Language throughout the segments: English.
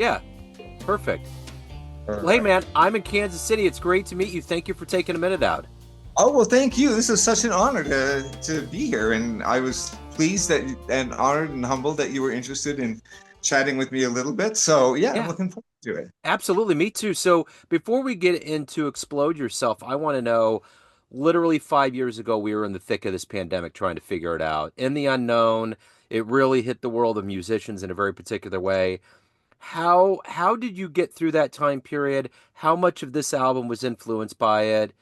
Yeah, perfect. All Well, hey, right. man, I'm in Kansas City. It's great to meet you. Thank you for taking a minute out. Oh, well, thank you. This is such an honor to be here, and I was pleased and honored and humbled that you were interested in chatting with me a little bit. So, yeah, I'm Yeah, looking forward to it. absolutely. Me too. So before we get into Explode Yourself, I want to know, literally 5 years ago, we were in the thick of this pandemic trying to figure it out. In the unknown, it really hit the world of musicians in a very particular way. How did you get through that time period? How much of this album was influenced by it?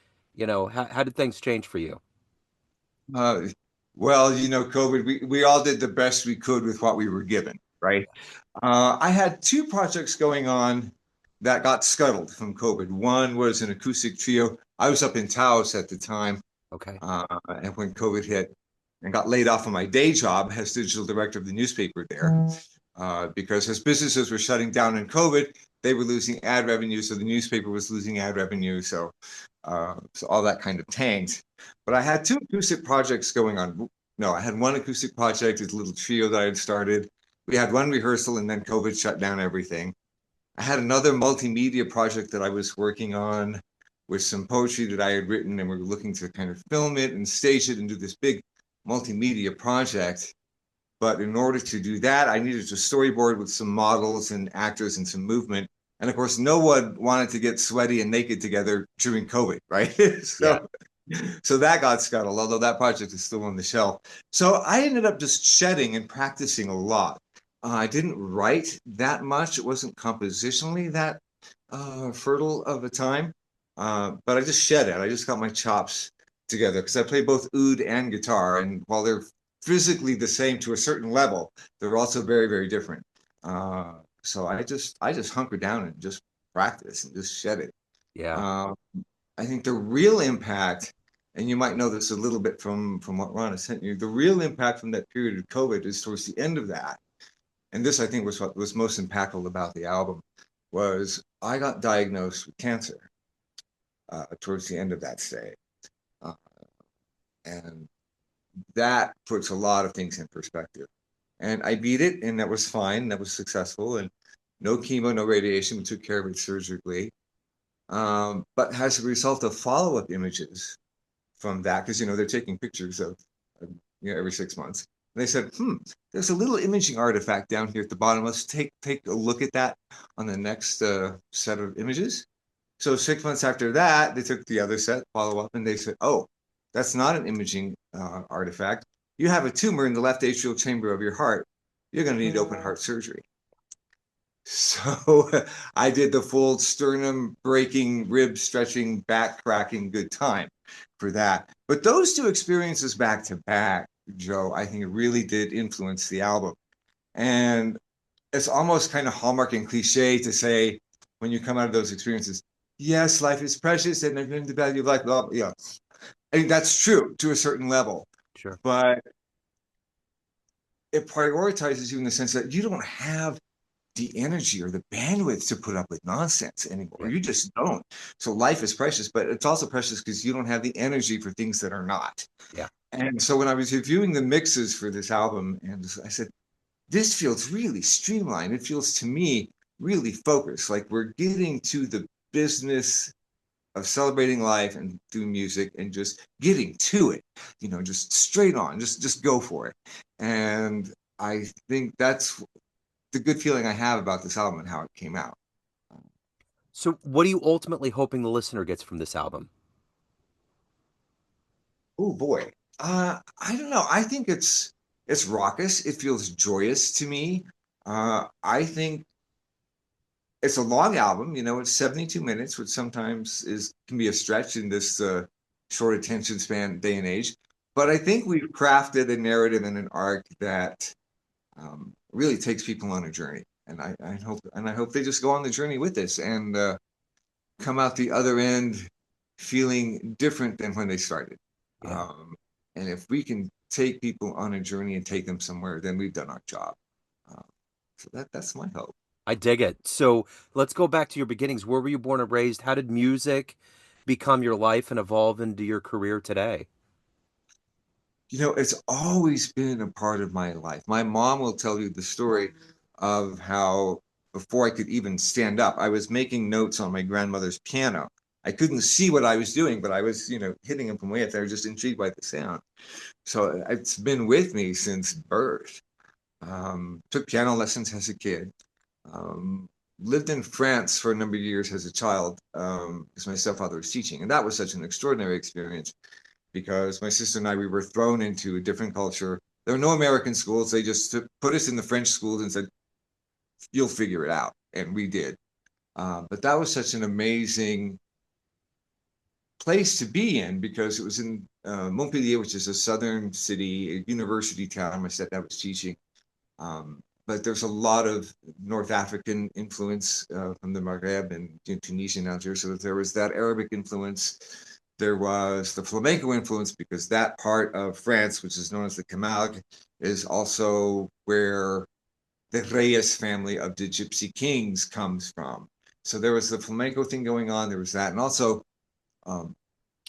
How did things change for you? Uh, well, COVID, we all did the best we could with what we were given, right? I had two projects going on that got scuttled from COVID. One was an acoustic trio. I was up in Taos at the time, Okay. and when COVID hit, and got laid off of my day job as digital director of the newspaper there, because as businesses were shutting down in COVID, they were losing ad revenue, so the newspaper was losing ad revenue, so all that kind of tanked. But I had two acoustic projects going on. No, I had one acoustic project, this little trio that I had started. We had one rehearsal, and then COVID shut down everything. I had another multimedia project that I was working on with some poetry that I had written, and we were looking to kind of film it and stage it and do this big multimedia project. But in order to do that, I needed to storyboard with some models and actors and some movement. And of course, no one wanted to get sweaty and naked together during COVID, right? Yeah. So that got scuttled, although that project is still on the shelf. So I ended up just shedding and practicing a lot. I didn't write that much. It wasn't compositionally that fertile of a time, but I just shed it. I just got my chops together because I play both oud and guitar. And while they're physically the same to a certain level, they're also very, very different. So I just hunkered down and just practice and just shed it. Yeah. Um, I think the real impact, and you might know this a little bit from what Ron has sent you, the real impact from that period of COVID is towards the end of that. And this I think was what was most impactful about the album was I got diagnosed with cancer towards the end of that stay. Uh, and that puts a lot of things in perspective. And I beat it, and that was fine. That was successful. And no chemo, no radiation. We took care of it surgically. But as a result of follow up images from that, because they're taking pictures of every 6 months. And they said, there's a little imaging artifact down here at the bottom. Let's take a look at that on the next set of images. So 6 months after that, they took the other set, follow up, and they said, oh, that's not an imaging artifact. You have a tumor in the left atrial chamber of your heart. You're going to need open heart surgery. So I did the full sternum breaking, rib stretching, back cracking, good time for that. But those two experiences back to back, Joe, I think it really did influence the album. And it's almost kind of hallmark and cliche to say when you come out of those experiences, yes, life is precious and the value of life, blah, blah, yeah. I mean, that's true to a certain level, Sure. but it prioritizes you in the sense that you don't have the energy or the bandwidth to put up with nonsense anymore. Yeah. You just don't. So life is precious, but it's also precious because you don't have the energy for things that are not. Yeah. And so when I was reviewing the mixes for this album, and I said, this feels really streamlined. It feels to me really focused. Like we're getting to the business of celebrating life and through music and just getting to it, just straight on, just go for it. And I think that's the good feeling I have about this album and how it came out. So, what are you ultimately hoping the listener gets from this album? Oh boy. I don't know. I think it's raucous. It feels joyous to me. I think it's a long album. It's 72 minutes, which sometimes is can be a stretch in this short attention span day and age. But I think we've crafted a narrative and an arc that really takes people on a journey. And I hope they just go on the journey with this and come out the other end feeling different than when they started. Yeah. And if we can take people on a journey and take them somewhere, then we've done our job. Um, so that's my hope. I dig it. So, let's go back to your beginnings. Where were you born and raised? How did music become your life and evolve into your career today? It's always been a part of my life. My mom will tell you the story of how before I could even stand up. I was making notes on my grandmother's piano. I couldn't see what I was doing, but I was, hitting them from way up there, just intrigued by the sound. So it's been with me since birth. Took piano lessons as a kid. Um, Lived in France for a number of years as a child because my stepfather was teaching. And that was such an extraordinary experience because my sister and I, we were thrown into a different culture. There were no American schools. They just put us in the French schools and said, you'll figure it out. And we did. But that was such an amazing place to be in because it was in Montpellier, which is a southern city, a university town. My stepdad was teaching. But there's a lot of North African influence from the Maghreb and Tunisia and Algeria. So there was that Arabic influence. There was the flamenco influence because that part of France, which is known as the Camargue, is also where the Reyes family of the Gypsy Kings comes from. So there was the flamenco thing going on. There was that, and also um,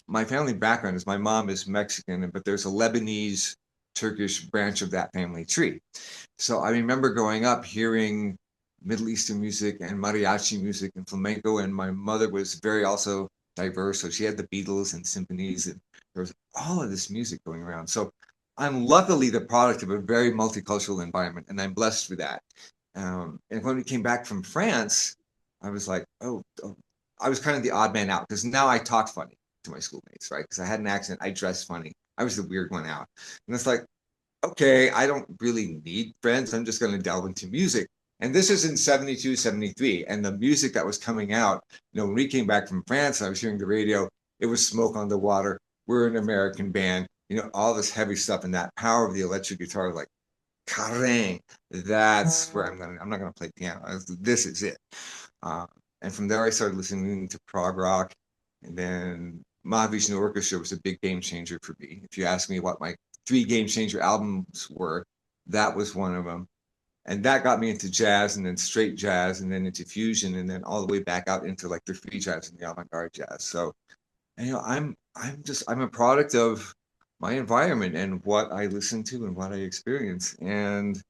my family background is my mom is Mexican, but there's a Lebanese Turkish branch of that family tree. So I remember growing up hearing Middle Eastern music and mariachi music and flamenco, and my mother was very also diverse. So she had the Beatles and symphonies, and there was all of this music going around. So I'm luckily the product of a very multicultural environment, and I'm blessed for that. And when we came back from France, I was like, oh, I was kind of the odd man out because now I talked funny to my schoolmates, right? Because I had an accent, I dressed funny. I was the weird one out. And it's like, okay, I don't really need friends. I'm just going to delve into music. And this is in 72, 73. And the music that was coming out, when we came back from France, I was hearing the radio, it was Smoke on the Water. We're an American band, all this heavy stuff and that power of the electric guitar, like, carang, that's where I'm not going to play piano. This is it. Uh, and from there, I started listening to prog rock. And then Mahavishnu Orchestra was a big game changer for me. If you ask me what my three game changer albums were, that was one of them. And that got me into jazz and then straight jazz and then into fusion and then all the way back out into like the free jazz and the avant-garde jazz. So, and, I'm a product of my environment and what I listen to and what I experience. And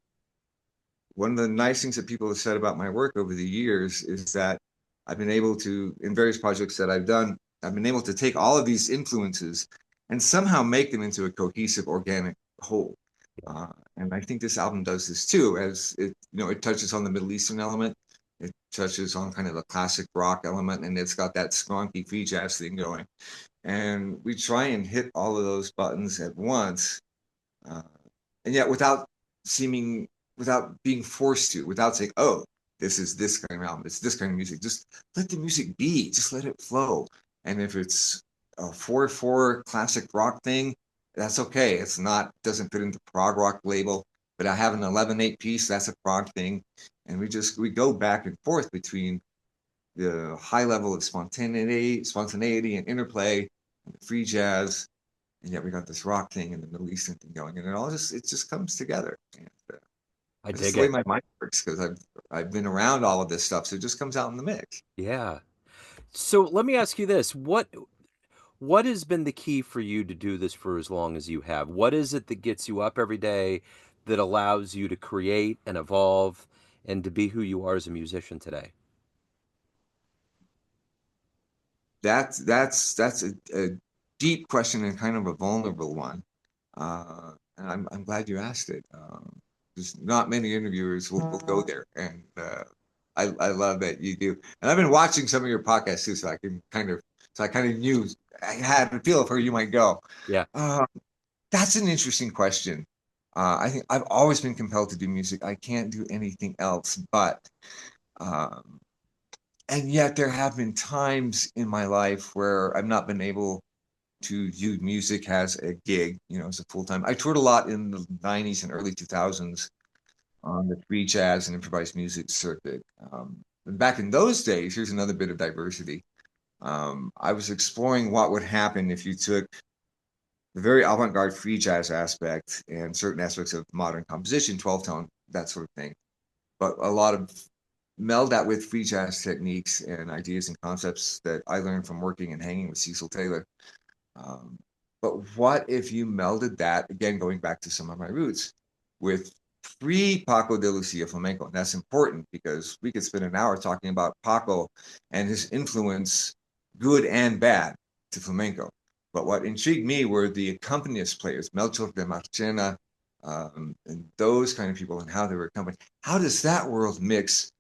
one of the nice things that people have said about my work over the years is that I've been able to, in various projects that I've done, I've been able to take all of these influences and somehow make them into a cohesive, organic whole. And I think this album does this too, as it touches on the Middle Eastern element, it touches on kind of the classic rock element, and it's got that squonky free jazz thing going. And we try and hit all of those buttons at once, uh, and yet seeming without being forced to, without saying, oh, this is this kind of album, it's this kind of music. Just let the music be, just let it flow. And if it's a 4/4 classic rock thing, that's okay. It's not, doesn't fit into prog rock label, but I have an 11/8 piece, that's a prog thing. And we go back and forth between the high level of spontaneity and interplay, and the free jazz, and yet we got this rock thing and the Middle Eastern thing going, and it just comes together. And I that's just dig the way it. my mind works because I've been around all of this stuff, so it just comes out in the mix. Yeah. So let me ask you this. What has been the key for you to do this for as long as you have? What is it that gets you up every day that allows you to create and evolve and to be who you are as a musician today? That's a deep question and kind of a vulnerable one, and I'm glad you asked it. There's not many interviewers will go there, and I love that you do. And I've been watching some of your podcasts too, so I kind of knew I had a feel of where you might go. Yeah. Uh, that's an interesting question. I think I've always been compelled to do music. I can't do anything else, but um, and yet there have been times in my life where I've not been able to do music as a gig, as a full time. I toured a lot in the 90s and early 2000s on the free jazz and improvised music circuit. And back in those days, here's another bit of diversity. I was exploring what would happen if you took the very avant garde free jazz aspect and certain aspects of modern composition, 12 tone, that sort of thing, but a lot of meld that with free jazz techniques and ideas and concepts that I learned from working and hanging with Cecil Taylor. Um, but what if you melded that, again, going back to some of my roots, with pre Paco de Lucia flamenco. And that's important because we could spend an hour talking about Paco and his influence, good and bad, to flamenco. But what intrigued me were the accompanist players, Melchor de Marchena, and those kind of people, and how they were accompanied. How does that world mix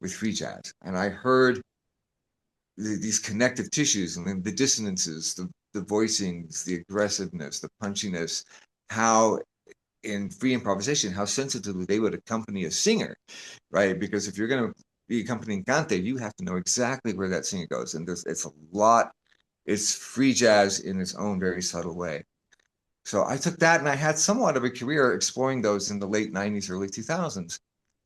with free jazz? And I heard these connective tissues and then the dissonances, the voicings, the aggressiveness, the punchiness, how in free improvisation, how sensitively they would accompany a singer, right? Because if you're going to be accompanying cante, you have to know exactly where that singer goes. And it's a lot, it's free jazz in its own very subtle way. So I took that and I had somewhat of a career exploring those in the late 90s, early 2000s.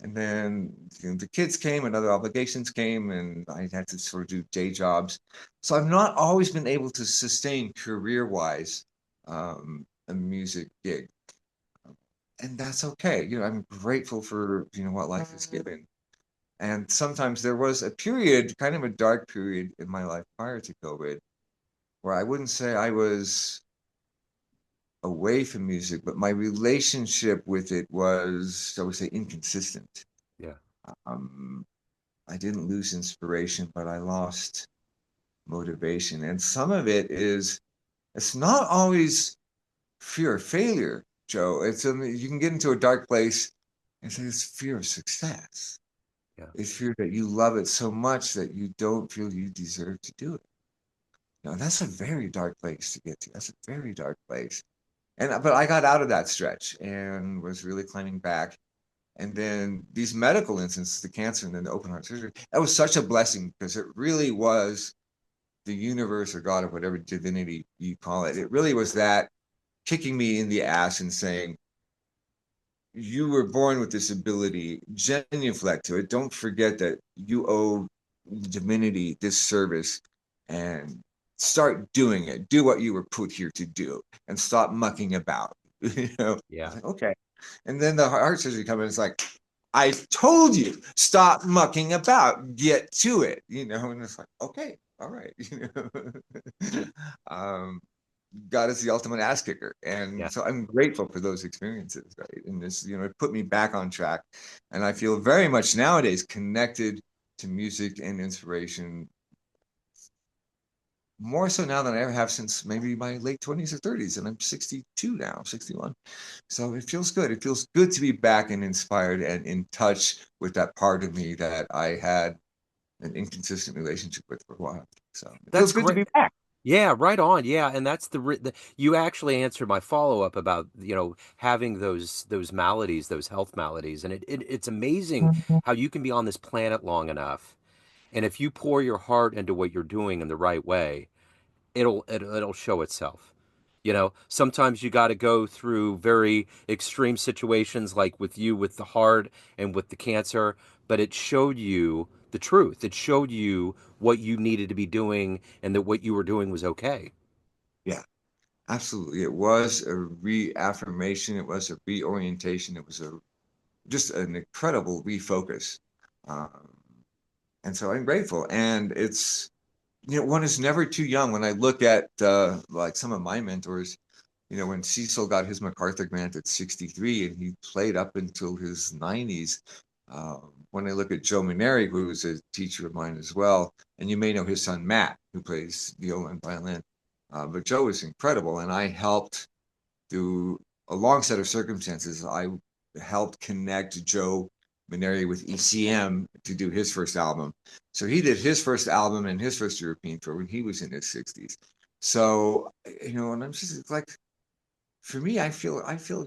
And then the kids came and other obligations came, and I had to sort of do day jobs. So I've not always been able to sustain career wise a music gig. And that's okay. I'm grateful for, what life has given. And sometimes there was a period, kind of a dark period in my life prior to COVID, where I wouldn't say I was away from music, but my relationship with it was, I would say, inconsistent. Yeah. Um, I didn't lose inspiration, but I lost motivation. And some of it is, it's not always fear of failure, Joe. You can get into a dark place and say it's fear of success. Yeah. It's fear that you love it so much that you don't feel you deserve to do it. Now, that's a very dark place to get to. That's a very dark place. But I got out of that stretch and was really climbing back. And then these medical instances, the cancer and then the open heart surgery, that was such a blessing because it really was the universe or God or whatever divinity you call it. It really was that kicking me in the ass and saying, you were born with this ability, genuflect to it. Don't forget that you owe divinity this service and start doing it. Do what you were put here to do and stop mucking about. I was Yeah. like, okay. And then the heart surgery comes in. It's like, I told you, stop mucking about, get to it. And it's like, okay, all right. um, God is the ultimate ass kicker. And Yeah. so I'm grateful for those experiences, right? And this, it put me back on track. And I feel very much nowadays connected to music and inspiration more so now than I ever have since maybe my late 20s or 30s. And I'm 62 now, 61. So it feels good. It feels good to be back and inspired and in touch with that part of me that I had an inconsistent relationship with for a while. So it feels That's good to great. be back. Yeah, right on. Yeah, and that's you actually answered my follow-up about, having those maladies, those health maladies, and it's amazing how you can be on this planet long enough, and if you pour your heart into what you're doing in the right way, it'll show itself. Sometimes you got to go through very extreme situations like with you with the heart and with the cancer, but it showed you the truth. It showed you what you needed to be doing and that what you were doing was okay. Yeah. Absolutely. It was a reaffirmation. It was a reorientation. It was just an incredible refocus. Um, and so I'm grateful. And one is never too young. When I look at like some of my mentors, when Cecil got his MacArthur grant at 63 and he played up until his 90s. When I look at Joe Maneri, who's a teacher of mine as well, and you may know his son Matt, who plays viola and violin. But Joe is incredible, and I helped through a long set of circumstances. I helped connect Joe Maneri with ECM to do his first album. So he did his first album and his first European tour when he was in his 60s. So, and I'm just it's like, for me, I feel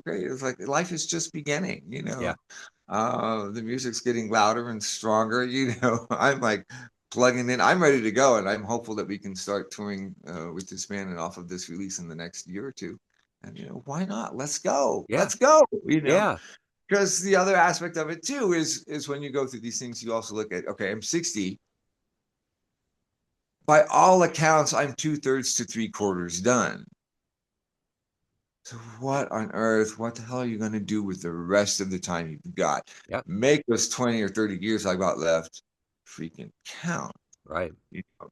great. It's like life is just beginning, Yeah. the music's getting louder and stronger, I'm like plugging in. I'm ready to go, and I'm hopeful that we can start touring with this band and off of this release in the next year or two. And why not? Let's go. Yeah. Let's go. Yeah. Because the other aspect of it too is when you go through these things, you also look at, okay, I'm 60. By all accounts, I'm 2/3 to 3/4 done. So what on earth? What the hell are you going to do with the rest of the time you've got? Yep. Make those 20 or 30 years I got left freaking count. Right.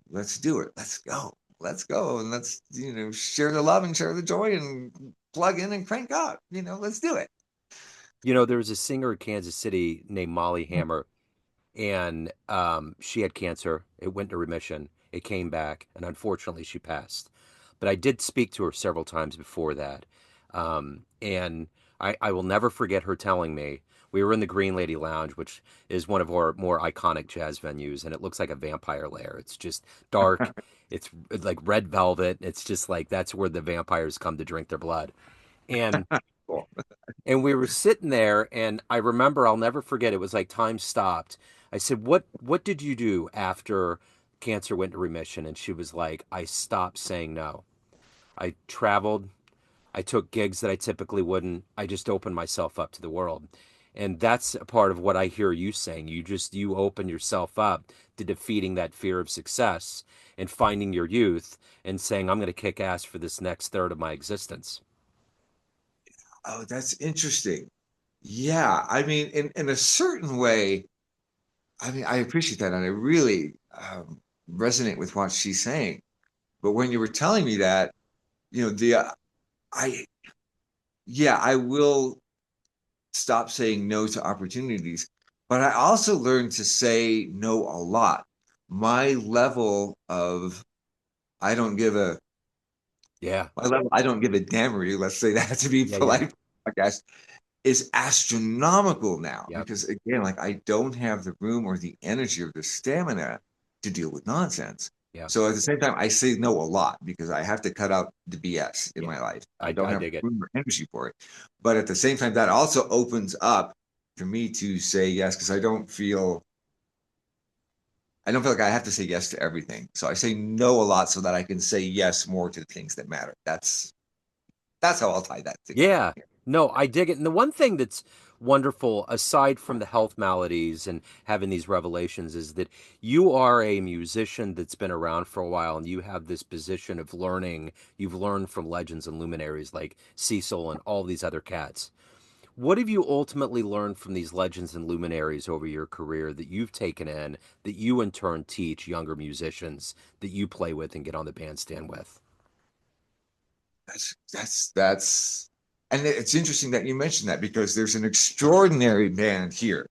Let's do it. Let's go. Let's go. And let's, share the love and share the joy and plug in and crank up. Let's do it. There was a singer in Kansas City named Molly Hammer, and she had cancer. It went into remission. It came back, and unfortunately, she passed. But I did speak to her several times before that, and I will never forget her telling me we were in the Green Lady Lounge, which is one of our more iconic jazz venues, and it looks like a vampire lair. It's just dark. It's like red velvet. It's just like that's where the vampires come to drink their blood. And Cool. and we were sitting there, and I remember, I'll never forget, it was like time stopped. I said, what did you do after cancer went into remission? And she was like, I stopped saying no. I traveled, I took gigs that I typically wouldn't. I just opened myself up to the world. And that's a part of what I hear you saying. You open yourself up to defeating that fear of success and finding your youth and saying, I'm going to kick ass for this next third of my existence. Oh, that's interesting. Yeah, I mean, in a certain way, I mean, I appreciate that, and I really resonate with what she's saying. But when you were telling me that, the I yeah, I will stop saying no to opportunities, but I also learned to say no a lot. My level of I don't give a Yeah. my level I don't give a damn, let's say that to be Yeah. Yeah. polite, I guess, is astronomical now Yep. because again, like I don't have the room or the energy or the stamina to deal with nonsense. Yeah. So at the same time, I say no a lot because I have to cut out the BS in Yeah. my life. I don't I have dig it. room or energy for it. But at the same time, that also opens up for me to say yes because I don't feel like I have to say yes to everything. So I say no a lot so that I can say yes more to the things that matter. That's how I'll tie that together. Yeah. No, I dig it. And the one thing that's wonderful, aside from the health maladies and having these revelations, is that you are a musician that's been around for a while and you have this position of learning. You've learned from legends and luminaries like Cecil and all these other cats. What have you ultimately learned from these legends and luminaries over your career that you've taken in, that you in turn teach younger musicians that you play with and get on the bandstand with? That's and it's interesting that you mentioned that because there's an extraordinary band here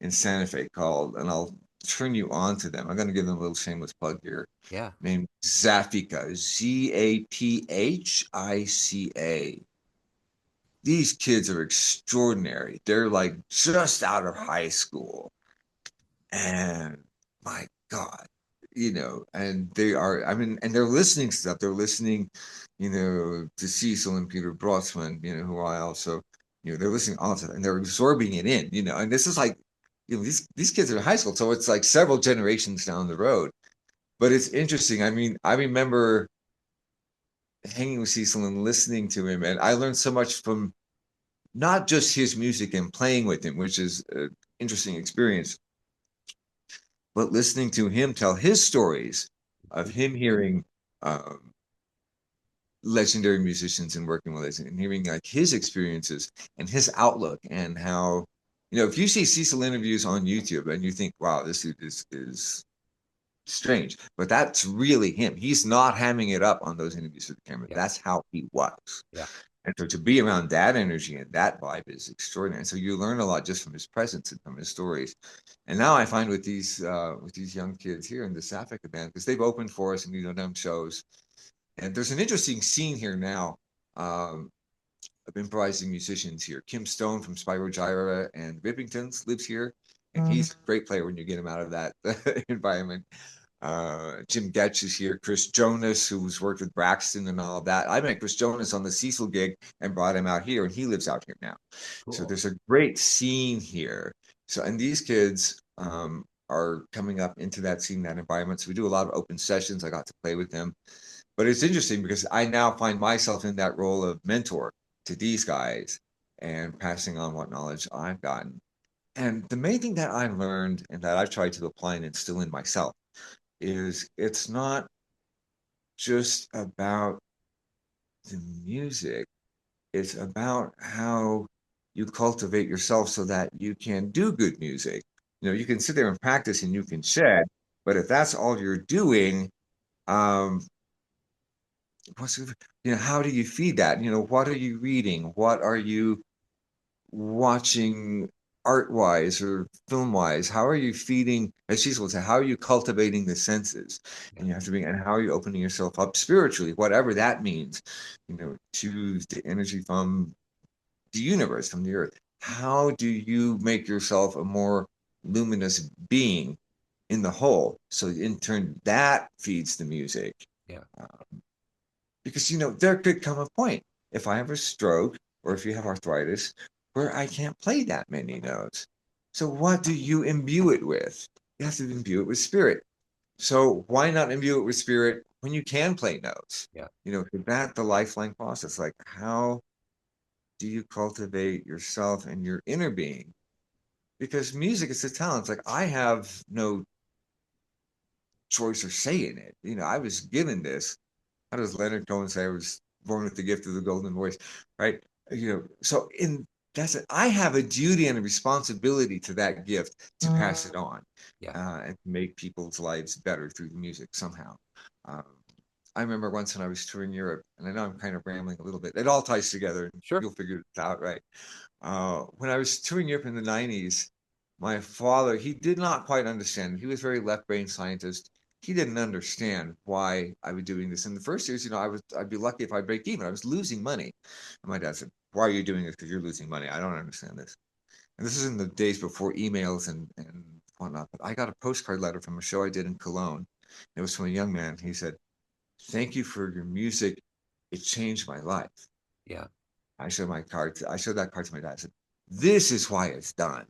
in Santa Fe called, and I'll turn you on to them. I'm going to give them a little shameless plug here, Yeah. named Zaphica, Zaphica. These kids are extraordinary. They're like just out of high school. And my God, and they are, I mean, and they're listening stuff. They're listening, to Cecil and Peter Brotzman, who I also, they're listening all of it and they're absorbing it in, and this is like, these kids are in high school. So it's like several generations down the road. But it's interesting. I mean, I remember hanging with Cecil and listening to him, and I learned so much from not just his music and playing with him, which is an interesting experience, but listening to him tell his stories of him hearing um, legendary musicians and working with us and hearing like his experiences and his outlook and how, if you see Cecil interviews on YouTube and you think, wow, this dude is strange, but that's really him. He's not hamming it up on those interviews for the camera. Yeah. That's how he was. Yeah. And so to be around that energy and that vibe is extraordinary. And so you learn a lot just from his presence and from his stories. And now I find with these young kids here in the Africa band, because they've opened for us and done shows. And there's an interesting scene here now um, of improvising musicians here. Kim Stone from Spyro Gyra and Rippingtons lives here. And he's a great player when you get him out of that environment. Jim Getch is here. Chris Jonas, who's worked with Braxton and all of that. I met Chris Jonas on the Cecil gig and brought him out here, and he lives out here now. So Cool. there's a great scene here. So, and these kids are coming up into that scene, that environment. So we do a lot of open sessions. I got to play with them, but it's interesting because I now find myself in that role of mentor to these guys and passing on what knowledge I've gotten. And the main thing that I learned and that I've tried to apply and instill in myself is it's not just about the music, it's about how you cultivate yourself so that you can do good music. You can sit there and practice and you can shed, but if that's all you're doing, um, what's how do you feed that? What are you reading? What are you watching art wise or film wise? How are you feeding, as she would say, how are you cultivating the senses? Yeah. And you have to be, and how are you opening yourself up spiritually, whatever that means, to the energy from the universe, from the earth. How do you make yourself a more luminous being in the whole? So in turn, that feeds the music. Yeah. Because there could come a point if I have a stroke or if you have arthritis where I can't play that many notes. So what do you imbue it with? You have to imbue it with spirit. So why not imbue it with spirit when you can play notes? Yeah. That the lifeline process. Like, how do you cultivate yourself and your inner being? Because music is a talent. It's like I have no choice or say in it. I was given this. How does Leonard Cohen say I was born with the gift of the golden voice, right? So in that's it. I have a duty and a responsibility to that gift to pass it on, Yeah. and make people's lives better through the music somehow. Um, I remember once when I was touring Europe, and I know I'm kind of rambling a little bit. It all ties together, and Sure. you'll figure it out, right? When I was touring Europe in the 90s, my father, he did not quite understand. He was very left brain scientist. He didn't understand why I was doing this. In the first years, I'd be lucky if I break even. I was losing money. And my dad said, "Why are you doing this? Because you're losing money. I don't understand this." And this is in the days before emails and whatnot. But I got a postcard letter from a show I did in Cologne. It was from a young man. He said, "Thank you for your music. It changed my life." Yeah. I showed that card to my dad. I said, "This is why it's done.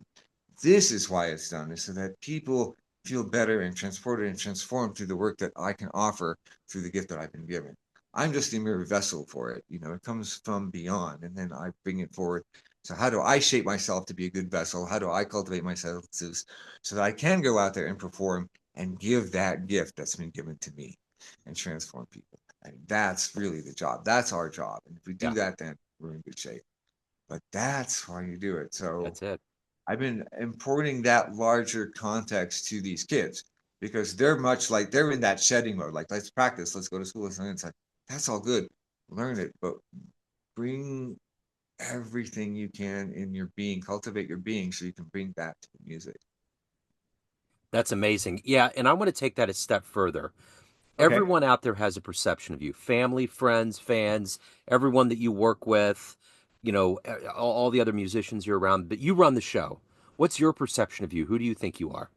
This is why it's done, is so that people feel better and transported and transformed through the work that I can offer through the gift that I've been given. I'm just a mere vessel for it. It comes from beyond, and then I bring it forward. So how do I shape myself to be a good vessel? How do I cultivate myself so that I can go out there and perform and give that gift that's been given to me and transform people? And that's really the job. That's our job. And if we do Yeah. that, then we're in good shape. But that's why you do it. So That's it. I've been importing that larger context to these kids because they're much like they're in that shedding mode. Like, let's practice, let's go to school, let's learn. It's like, that's all good, learn it, but bring everything you can in your being, cultivate your being so you can bring that to the music. That's amazing. Yeah, and I want to take that a step further. Okay. Everyone out there has a perception of you, family, friends, fans, everyone that you work with, all the other musicians you're around, but you run the show. What's your perception of you? Who do you think you are?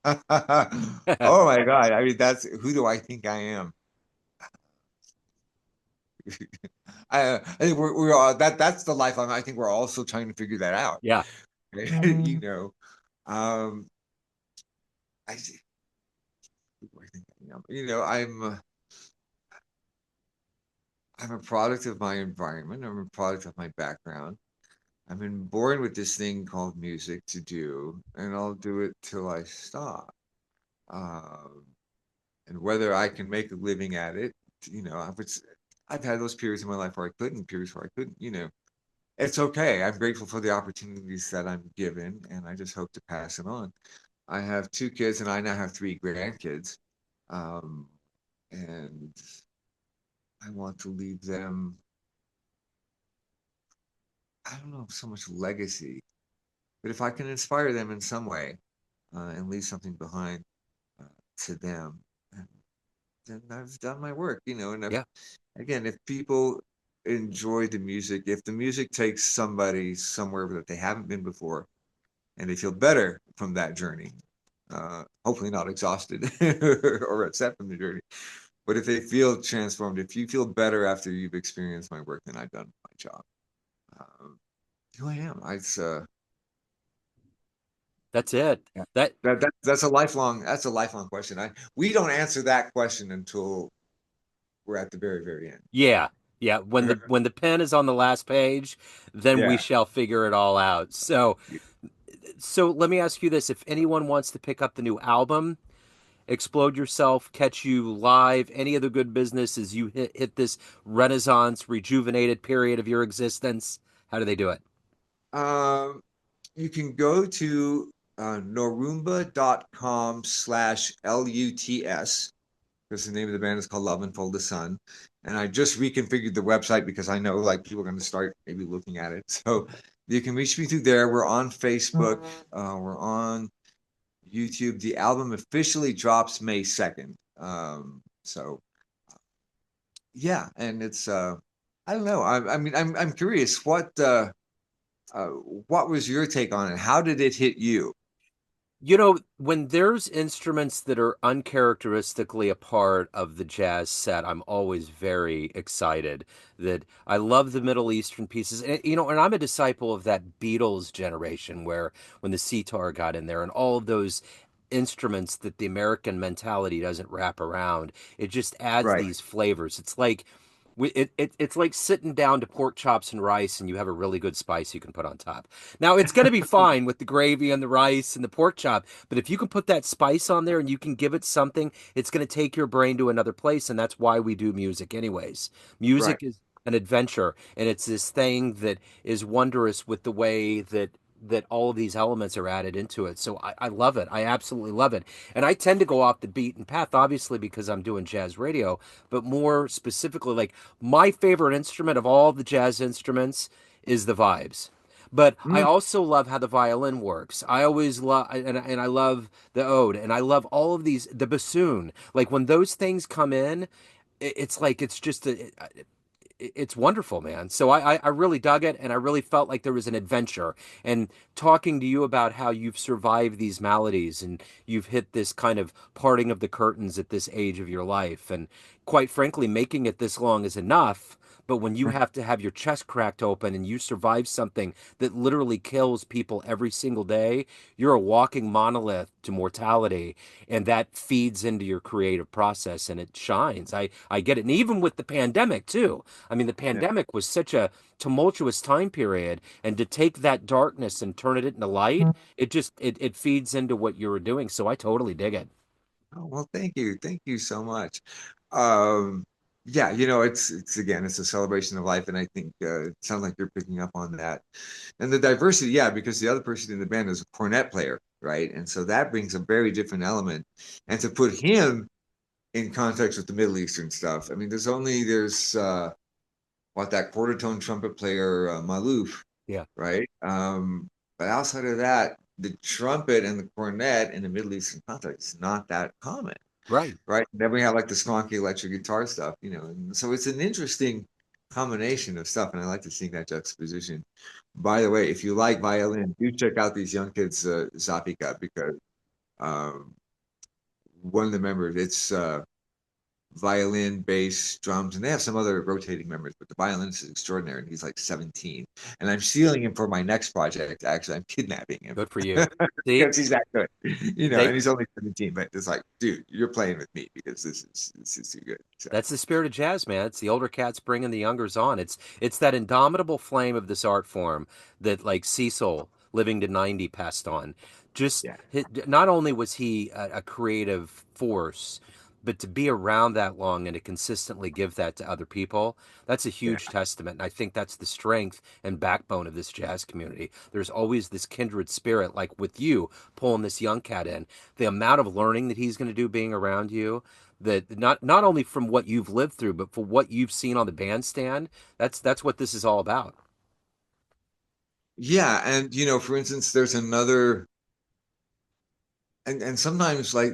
Oh my God. I mean, that's who do I think I am? I think we're all that's the life I think we're also trying to figure that out. Yeah. you know, um, I, who do I think I am? I'm a product of my environment. I'm a product of my background. I've been born with this thing called music to do, and I'll do it till I stop. Um, and whether I can make a living at it, I've had those periods in my life where I couldn't, periods where I couldn't. It's okay. I'm grateful for the opportunities that I'm given, and I just hope to pass it on. I have two kids, and I now have three grandkids. Um, and I want to leave them, I don't know, so much legacy, but if I can inspire them in some way, and leave something behind, uh, to them, then I've done my work, and Yeah. if people enjoy the music, if the music takes somebody somewhere that they haven't been before, and they feel better from that journey, hopefully not exhausted or upset from the journey, but if they feel transformed, if you feel better after you've experienced my work, then I've done my job. Um, who I am. That's it. Yeah. That That's a lifelong question. We don't answer that question until we're at the very, very end. yeah. Yeah, when the pen is on the last page, then we Yeah. shall figure it all out. So let me ask you this, if anyone wants to pick up the new album, Explode Yourself, catch you live, any other good business as you hit this renaissance, rejuvenated period of your existence, how do they do it? Um, you can go to norumba.com/LUTS, because the name of the band is called Love and Fold the Sun. And I just reconfigured the website because I know like people are going to start maybe looking at it. So you can reach me through there. We're on Facebook. We're on YouTube. The album officially drops May 2nd. So yeah, and it's I don't know. I mean I'm curious uh, what was your take on it? How did it hit you? You know, when there's instruments that are uncharacteristically a part of the jazz set, I'm always very excited. That I love the Middle Eastern pieces. And, you know, and I'm a disciple of that Beatles generation where when the sitar got in there and all of those instruments that the American mentality doesn't wrap around, it just adds Right. these flavors. It's like it's like sitting down to pork chops and rice and you have a really good spice you can put on top. Now it's going to be fine with the gravy and the rice and the pork chop, but if you can put that spice on there and you can give it something, it's going to take your brain to another place, and that's why we do music anyways. Right. Music is an adventure, and it's this thing that is wondrous with the way that all of these elements are added into it. So I love it. I absolutely love it. And I tend to go off the beaten path, obviously, because I'm doing jazz radio, but more specifically, like my favorite instrument of all the jazz instruments is the vibes. But I Mm, also love how the violin works. I always love, and I love the ode, and I love all of these, the bassoon. Like when those things come in, it's like it's just it's wonderful, man. So I really dug it, and I really felt like there was an adventure. And talking to you about how you've survived these maladies and you've hit this kind of parting of the curtains at this age of your life, and quite frankly, making it this long is enough. But when you have to have your chest cracked open and you survive something that literally kills people every single day, you're a walking monolith to mortality, and that feeds into your creative process and it shines. I get it. And even with the pandemic too. I mean, the yeah. pandemic was such a tumultuous time period, and to take that darkness and turn it into light, it feeds into what you were doing. So I totally dig it. Oh, well, thank you. Thank you so much. Um, yeah, you know, it's again, it's a celebration of life, and I think it sounds like you're picking up on that. And the diversity, yeah, because the other person in the band is a cornet player, right? And so that brings a very different element. And to put him in context with the Middle Eastern stuff, I mean, there's what that quarter tone trumpet player Malouf, Yeah, right? But outside of that, the trumpet and the cornet in the Middle Eastern context is not that common, right. right? And then we have like the squonky electric guitar stuff, you know, and so it's an interesting combination of stuff, and I like to see that juxtaposition. By the way, if you like violin, do check out these young kids' Zapika because um, one of the members, it's violin, bass, drums, and they have some other rotating members, but the violinist is extraordinary, and he's like 17. And I'm stealing him for my next project. Actually, I'm kidnapping him Good for you. See, because he's that good, you know, they and he's only 17, but it's like, dude, you're playing with me because this is too good. So That's the spirit of jazz, man. It's the older cats bringing the youngers on. It's that indomitable flame of this art form that like Cecil living to 90 passed on. Just yeah, not only was he a creative force, but to be around that long and to consistently give that to other people, that's a yeah. huge testament. And I think that's the strength and backbone of this jazz community. There's always this kindred spirit, like with you pulling this young cat in. The amount of learning that he's going to do being around you, that not only from what you've lived through, but for what you've seen on the bandstand. That's what this is all about. Yeah, and you know, for instance, there's another, and sometimes like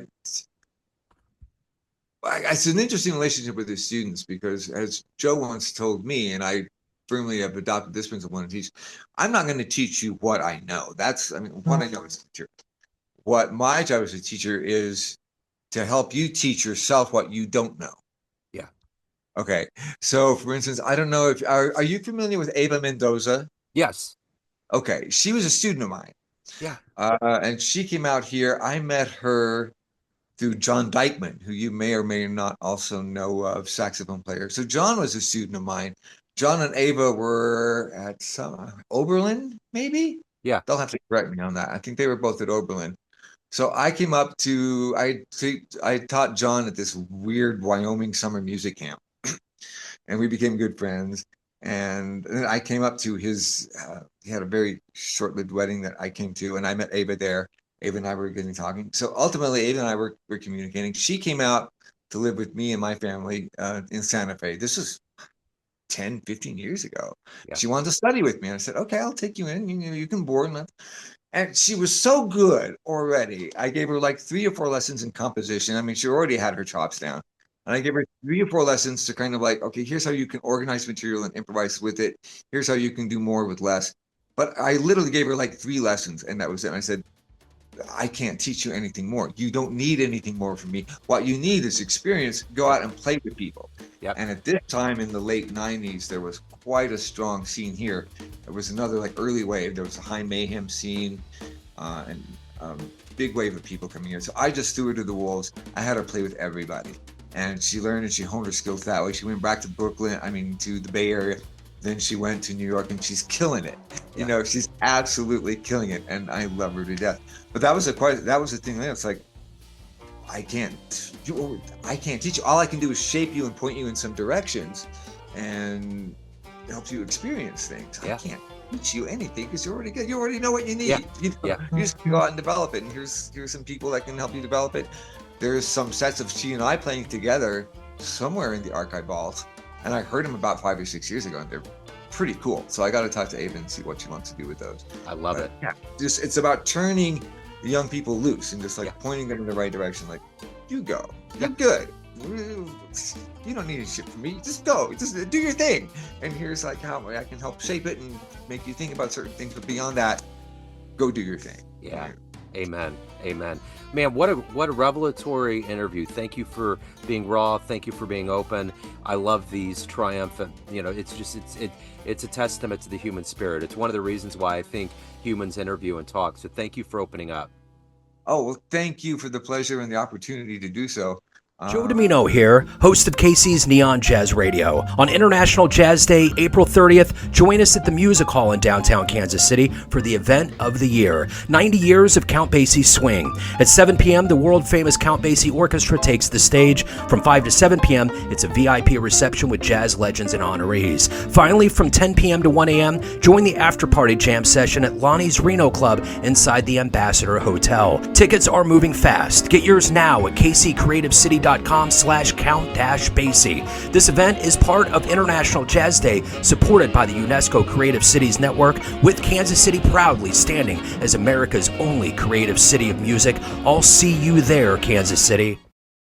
it's an interesting relationship with his students because, as Joe once told me, and I firmly have adopted this principle when I teach, I'm not going to teach you what I know. I mean, what I know is material. What my job as a teacher is to help you teach yourself what you don't know. Yeah. Okay. So, for instance, I don't know if are you familiar with Ava Mendoza? Yes. Okay, she was a student of mine, Yeah. and she came out here. I met her through John Dykeman, who you may or may not also know of, saxophone player. So John was a student of mine. John and Ava were at some Oberlin, maybe. Yeah. They'll have to correct me on that. I think they were both at Oberlin. So I came up to I taught John at this weird Wyoming summer music camp, and we became good friends. And then I came up to he had a very short-lived wedding that I came to, and I met Ava there. Ava and I were getting talking. So ultimately, Ava and I were communicating. She came out to live with me and my family in Santa Fe. This is 10, 15 years ago. Yeah. She wanted to study with me. And I said, okay, I'll take you in. You can board. And she was so good already. I gave her like 3 or 4 lessons in composition. I mean, she already had her chops down. And I gave her 3 or 4 lessons to kind of like, okay, here's how you can organize material and improvise with it. Here's how you can do more with less. But I literally gave her like 3 lessons, and that was it. And I said, I can't teach you anything more. You don't need anything more from me. What you need is experience. Go out and play with people. Yep. And at this time in the late 90s, there was quite a strong scene here. There was another like early wave. There was a high mayhem scene and big wave of people coming in. So I just threw her to the wolves. I had her play with everybody. And she learned and she honed her skills that way. She went back to Brooklyn, to the Bay Area. Then she went to New York and she's killing it. Yeah. She's absolutely killing it. And I love her to death. But that was the thing. It's like, I can't teach you. All I can do is shape you and point you in some directions and help you experience things. Yeah. I can't teach you anything because you're already good. You already know what you need. Yeah. You just go out and develop it. And here's some people that can help you develop it. There's some sets of she and I playing together somewhere in the archive vault. And I heard them about 5 or 6 years ago, and they're pretty cool. So I got to talk to Ava and see what she wants to do with those. I love it. Yeah, it's about turning the young people loose and just like pointing them in the right direction. Like, you go, you're good. You don't need any shit from me. Just go, just do your thing. And here's like how I can help shape it and make you think about certain things. But beyond that, go do your thing. Yeah. Amen. Amen. Man, what a revelatory interview. Thank you for being raw. Thank you for being open. I love these triumphant, it's a testament to the human spirit. It's one of the reasons why I think humans interview and talk. So thank you for opening up. Oh, well, thank you for the pleasure and the opportunity to do so. Joe Domino here, host of KC's Neon Jazz Radio. On International Jazz Day, April 30th, join us at the Music Hall in downtown Kansas City for the event of the year, 90 Years of Count Basie's Swing. At 7 p.m., the world-famous Count Basie Orchestra takes the stage. From 5 to 7 p.m., it's a VIP reception with jazz legends and honorees. Finally, from 10 p.m. to 1 a.m., join the after-party jam session at Lonnie's Reno Club inside the Ambassador Hotel. Tickets are moving fast. Get yours now at kccreativecity.com/count-basie. This event is part of International Jazz Day, supported by the UNESCO Creative Cities Network, with Kansas City proudly standing as America's only creative city of music. I'll see you there, Kansas City.